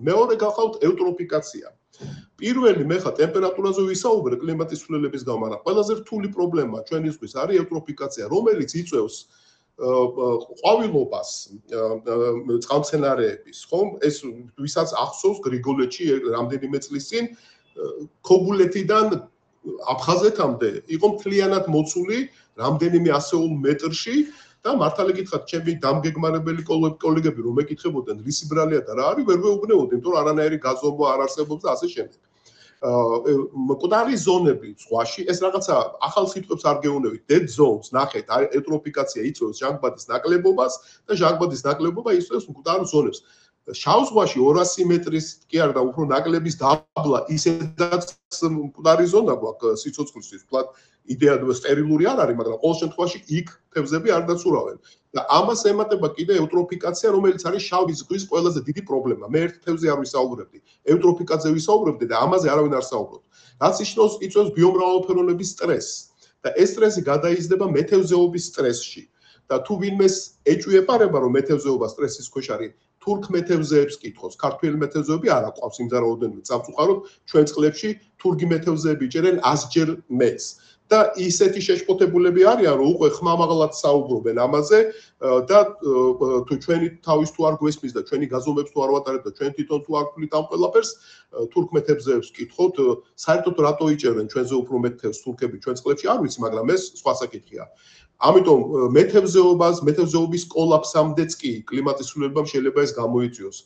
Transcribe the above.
მეორე გახავთ ევტროფიკაცია. პირველი მე ხა ტემპერატურაზე ვისაუბრე კლიმატის ცვლილების გამო, მაგრამ ყველაზე რთული პრობლემა ჩვენისთვის არის ევტროფიკაცია, რომელიც იწვევს ყვავილობას წყალმცენარეების, ხომ? ეს ვისაც ახსოვს გრიგოლეთში რამდენიმე წლის წინ ქობულეთიდან აფხაზეთამდე იყო მთლიანად მოცული რამდენიმე ასეულ მეტრში და მართალი გითხრათ, ჩემი დამგეგმარებელი კოლეგები რომ მეკითხებოდნენ რისი ბრალია და რა არის, ვერ ვეუბნებოდი, იმიტომ რომ არანაირი გაზომვა არ არსებობს და ასე შემდეგ. მკვდარი ზონები ზღვაში, ეს რაღაცა ახალ სიტყვებს არ გეუნებით, dead zones, ნახეთ, ევტროფიკაცია იწვევს ჟანგბადის ნაკლებობას და ჟანგბადის ნაკლებობა იწვევს მკვდარ ზონებს. შავ ზღვაში 200 მეტრის კი არა და უფრო ნაკლების დაბლა ისედაც მკვდარი ზონა გვაქვს სიცოცხლისთვის, ვთქვათ, იდეა სტერილური არ არის, მაგრამ ყოველ შემთხვევაში იქ თევზები არ დაცურავენ. და ამას ემატება კიდე ევტროფიკაცია, რომელიც არის შავი ზღვის ყველაზე დიდი პრობლემა. მე ერთ თევზზე არ ვისაუბრებდი, ევტროფიკაციაზე ვისაუბრებდი და ამაზე არავინ არ საუბრობს. რაც იწვევს ბიომრავალფეროვნების სტრესს და ეს სტრესი გადაიზრდება მეთევზეობის სტრესში. და თუ ვინმეს ეჭვიეპარება, რომ მეთევზეობა სტრესის ქვეშ არის, თურქ მეთევზეებს კითხოს, ქართველი მეთევზეები არ აყვავს იმ ძარაოდენობით სამწუხაროდ ჩვენ წყლებში თურგი მეთევზეები ჭერენ 100-ჯერ მეტს. და ისეთი შეშფოთებულები არიან, რომ უკვე ხმამაღლად საუბრობენ ამაზე და თუ ჩვენი თავის თუ არ გვესმის და ჩვენი გაზომვებს თუ არ ვატარებთ და ჩვენ თვითონ თუ არ ვქვლით ამ ყველაფერს, თურქ მეთევზეებს კითხოთ, საერთოდ რატო იჭერენ ჩვენზე უფრო მეტ თევზს თურქები ჩვენ წყლებში, არ ვიცი, მაგრამ ეს სხვა საკითხია. ამიტომ მეთევზეობის კოლაფსამდეც კი კლიმატის ცვლილებამ შეიძლება ეს გამოიწვიოს.